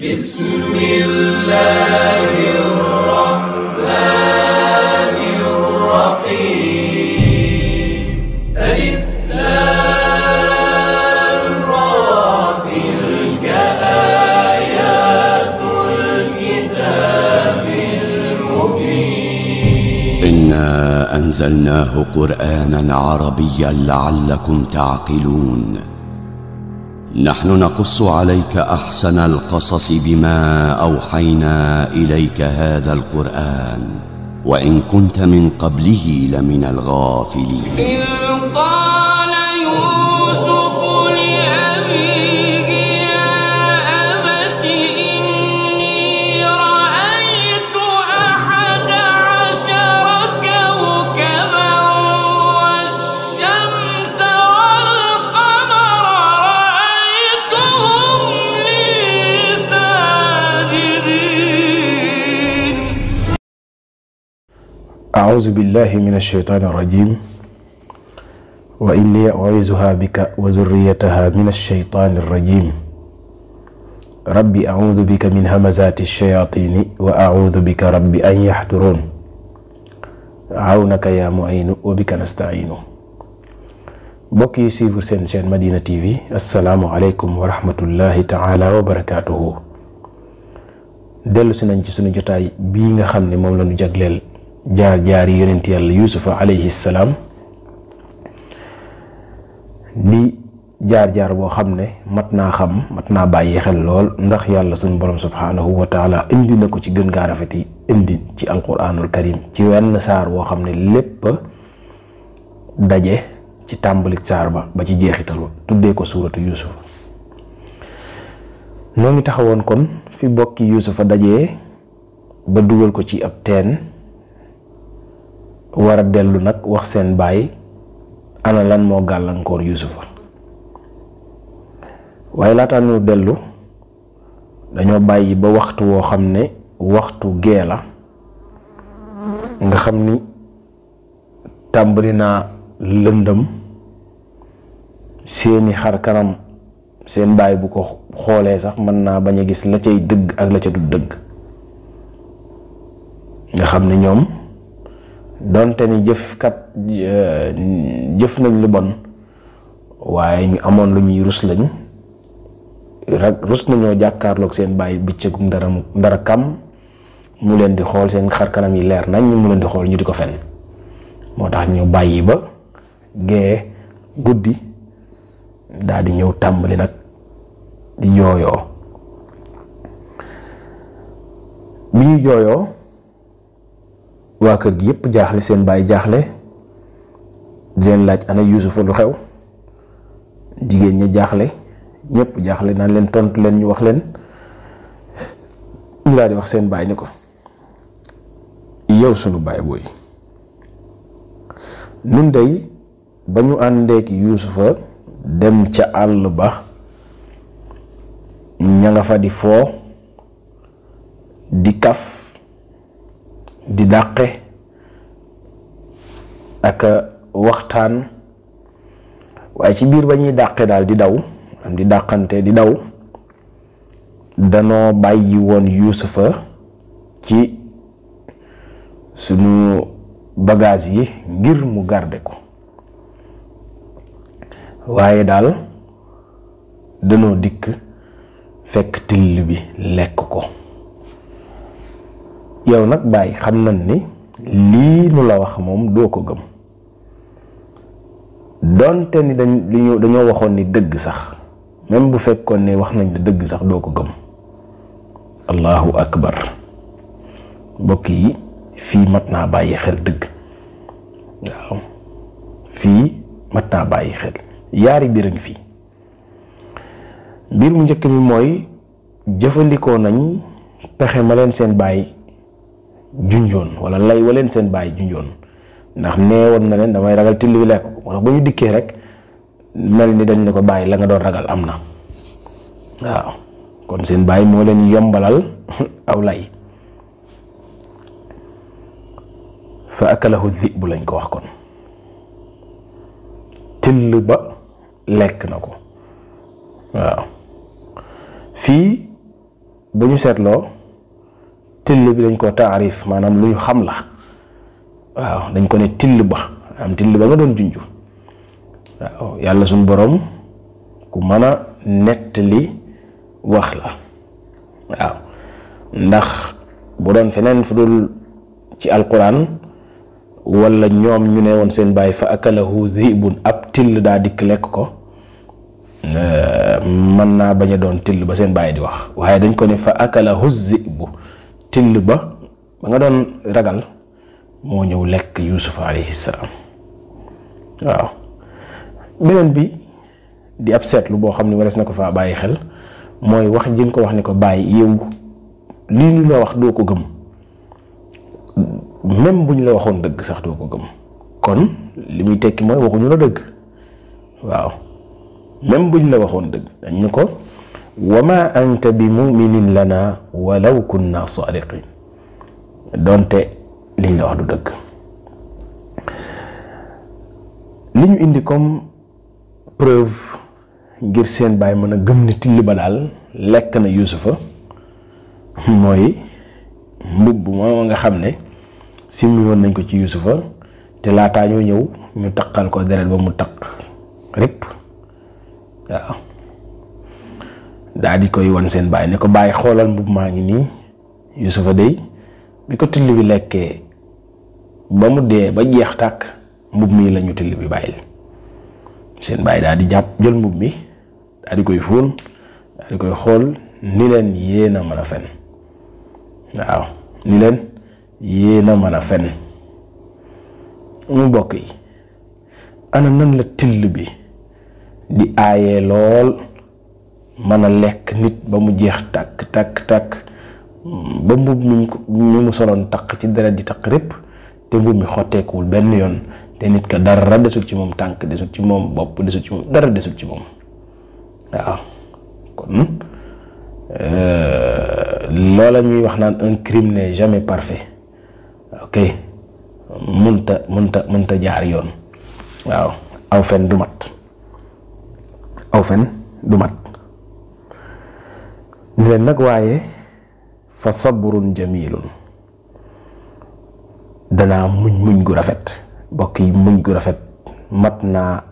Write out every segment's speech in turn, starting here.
بسم الله الرحمن الرحيم ألف لام را تلك آيات الكتاب المبين إنا أنزلناه قرآنا عربيا لعلكم تعقلون نحن نقص عليك أحسن القصص بما أوحينا إليك هذا القرآن وإن كنت من قبله لمن الغافلين إذ قال يوسف لأبيه يا أبت إني رأيت 11 كوكبا والشمس والقمر رأيتهم لي ساجدين. أعوذ بالله من الشيطان الرجيم وإني أعوذها بك وذريتها من الشيطان الرجيم ربي أعوذ بك من همزات الشياطين وأعوذ بك ربي أن يحضرون عونك يا معين وبك نستعين. بوكي سيفر سين شين مدينة تي في السلام عليكم ورحمة الله تعالى وبركاته. دلو سنن سونو جوتاي بيغا خامني موم لا نو جاغلل jaar yonent yàlla yusufa alayhi salaam di jaar boo xam ne mat naa bàyyi xel lool ndax yàlla suñu borom subhanahu wa taala indi na ko ci gën gaa rafet yi indi ci alquranul karim ci wenn saar boo xam ne lépp daje ci tàmbalik saar ba ci jeexital ba tuddee ko suuratu yusufa. noo ngi taxawoon kon fi bokki yusufa dajee ba dugal ko ci ab teen wara delu nak wax sen baay ana lan mo galankor yusufa. waye laata ñu delu dañoo bayyi ba waxtu wo xamne waxtu geela nga xamni tambalina lëndëm seeni xar kanam sen baay bu ko xolé sax man na baña gis la cey deug ak la ca du deug nga xamni ñom donte ni jëf nañ lu bon waaye ñu amoon lu ñuy rus lañ rus nañoo jàkkaarloog seen bàyyi bëccëgum dara kam mu leen di xool seen xar kanam yi leer nañ mu leen di xool ñu di ko fen moo tax ñu bàyyi ba gee guddi daal di ñëw tàmbali nag di jooyoo. bi ñu jooyoo waa kër gi yépp jaaxle seen baay jaaxle di leen laaj ana yusufa lu xew jigéen ña jaaxle ñépp jaaxle naan leen tontu leen ñu wax leen ñu daal di wax seen baay ni ko yow sunu baay booy nun dey ba ñu àndeek yusufa dem ca àll ba ña nga fa di foo di kaf di dàqe ak waxtaan waaye ci biir ba ñuy dàqe daal di daw am di dàqante di daw danoo bàyyi woon yusufa ci sunu bagage yi ngir mu garde ko waaye daal danoo dikk fekk till bi lekk ko. yow nag bàyyi xam nañ ni lii nu la wax moom doo ko gëm donte ni dañoo waxoon ni dëgg sax même bu fekkoon ne wax nañ dëgg sax doo ko gëm. allahu akbar. mbokk yi fii mat naa bàyyi xel dëgg. waaw fii mat naa bàyyi xel yaari mbir a ngi fii. mbir mu njëkk mi mooy jëfandikoo nañ pexe ma leen seen bàyyi junjoon wala lay waleen seen baay junjoon ndax neewoon na leen damay ragal till bi lekk ko wala ba ñu dikkee rek mel ni dañ ne ko bàyyi la nga doon ragal am na. waaw kon seen baay moo leen yombalal aw lay. fa akalahu dhi'bu lañ ko wax kon till ba lekk na ko. waaw fii bu ñu seetloo till bi dañ ko taarif maanaam lu ñu xam la waaw dañ ko ne till ba am till ba nga doon junj waaw yàlla suñu borom ku mën a nettali wax la waaw ndax bu doon feneen fu dul ci alquran wala ñoom ñu ne woon seen bàyyi fa akalahu dhibun ab till daa dikk lekk ko mën naa bañ a doon till ba seen bàyyi di wax waaye dañ ko ne fa akalahu dhibu till ba nga doon ragal moo ñëw lekk Yuusuf alayhi salaam waaw beneen bi di ab seetlu boo xam ne warees na ko faa bàyyi xel mooy wax ji ko wax ni ko bàyyi yow lii ñu la wax doo ko gëm même bu ñu la waxoon dëgg sax doo ko gëm kon li muy tekki mooy waxuñu la dëgg waaw même bu ñu la waxoon dëgg dañ ñu ko wa ma anta bi muminin lana walaw kunna sadiqin donte liñ la wax du dëgg li ñu indi comme preuve ngir seen baay mën a gëm ni till ba daal lekk na Yuusufa mooy mbubb moo nga xam ne simmi woon nañ ko ci Yuusufa te laataa ñoo ñëw ñu taqal ko deret ba mu taq rip waaw daa di koy wan seen baay ne ko bàyyi xoolal mbubb maa ngi nii Yuusufa day bi ko till bi lekkee ba mu dee ba jeex tàkk mbubb mii lañu till bi bàyyil seen baay daal di jàpp jël mbubb mi daal di koy fóon daal di koy xool ni leen yéen a mën a fen waaw ni leen yéen a mën a fen mu bokk yi ana nan la till bi di aayee lool mën a lekk nit ba mu jeex tàkk tàkk tàkk ba mbubb mi mu soloon taq ci deret di taq répp te mbubb mi xotteekuwul benn yoon te nit ka dara desul ci moom tànk desul ci moom bopp desul ci moom dara desul ci moom waaw kon loola ñuy wax naan un crime n'est jamais parfait ok mënta jaar yoon waaw aw fen du mat ni leen nag waaye fa sabrun jamilun danaa muñ gu rafet bokk yi muñ gu rafet mat naa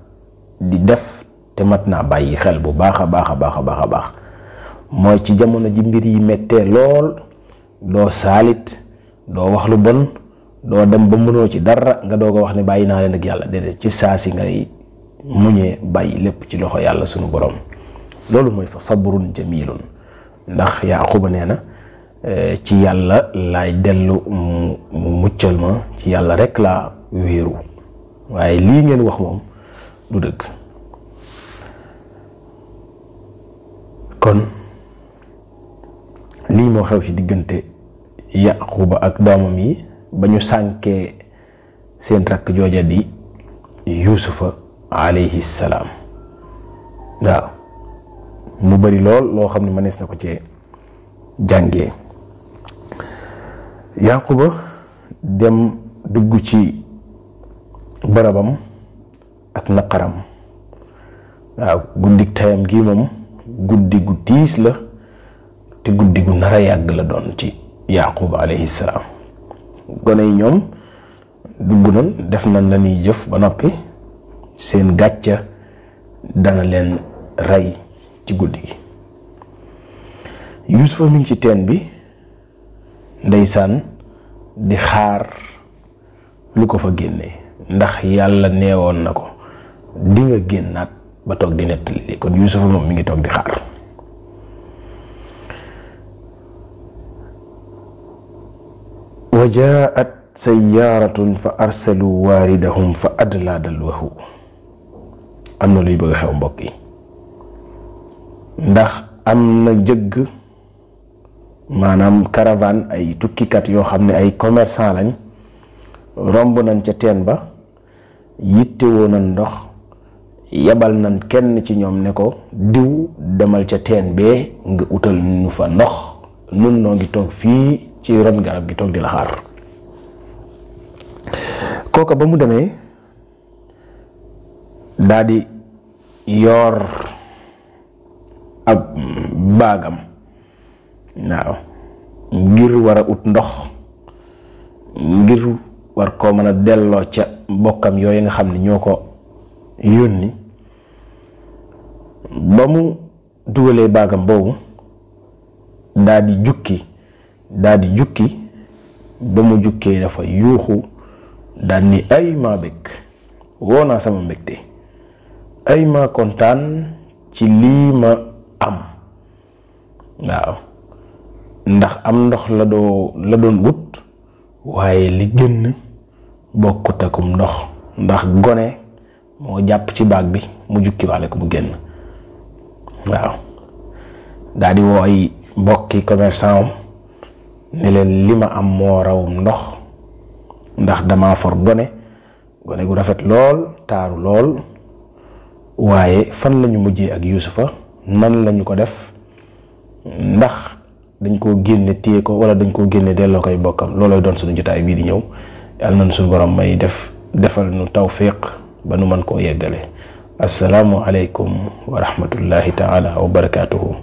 di def te mat naa bàyyi xel bu baax a baax mooy ci jamono ji mbir yi mettee lool doo saalit doo wax lu bon doo dem ba mënoo ci dara nga doog a wax ne bàyyi naa leen ak yàlla déedéet ci saa si ngay muñee bàyyi lépp ci loxo yàlla sunu borom loolu mooy fa sabrun jamilun ndax Yaquba nee na ci yàlla laay dellu mu muccal ma ci yàlla rek laa wéeru waaye lii ngeen wax moom du dëgg kon lii moo xew ci diggante Yaquba ak doomam yi ba ñu sànkee seen rakk jooja di Yuusufa alayhi salaam waaw mu bari lool loo xam ne mënees na ko ci jàngee Yaquba dem dugg ci barabam ak naqaram waaw guddik tayam gi moom guddi gu tiis la te guddi gu nar a yàgg la doon ci Yaquba alayhi salaam gone yi ñoom dugg nañ def nañ la ñuy jëf ba noppi seen gàcca dana leen rey ci guddi gi Yuusufa mi ngi ci teen bi ndeysaan di xaar lu ko fa génne ndax yàlla neewoon na ko di nga génnaat ba toog di nettali kon Yuusufa moom mi ngi toog di xaar wa jaat sayaaratun fa arsalu waaridahum fa adlaa dalwahu am na luy bëgg a xew mbokk yi ndax am na jëgg maanaam caravane ay tukkikat yoo xam ne ay commerçant lañ romb nañ ca teen ba yittewoo nañ ndox yabal nañ kenn ci ñoom ne ko diw demal ca teen bee nga utal ñu fa ndox nun noo ngi toog fii ci ron garab gi toog di la xaar kooka ba mu demee daa di yor ab baagam waaw ngir war a ut ndox ngir war koo mën a delloo ca mbokkam yooyu nga xam ne ñoo ko yónni ba mu dugalee baagam boobu daa di jukki ba mu jukkee dafa yuuxu daal ni ay maa bëgg woo naa sama mbégte ay maa kontaan ci lii ma am waaw ndax am ndox la doon wut waaye li gën bokkut akum ndox ndax gone moo jàpp ci baag bi mu jukki waale ko mu génn waaw daal di woo ay mbokki commerçant am ne leen li ma am moo rawum ndox ndax dama for gone gu rafet lool taaru lool waaye fan lañu mujjee ak Yuusufa nan lañu ko def ndax dañ koo génne téye ko wala dañ koo génne delloo koy bokkam loolooy doon suñu jotaay bii di ñëw yàlla nañu suñu borom may defal nu tawfiq ba nu mën koo yeggale assalaamu aleykum wa rahmatullahi taala wa barakaatuhu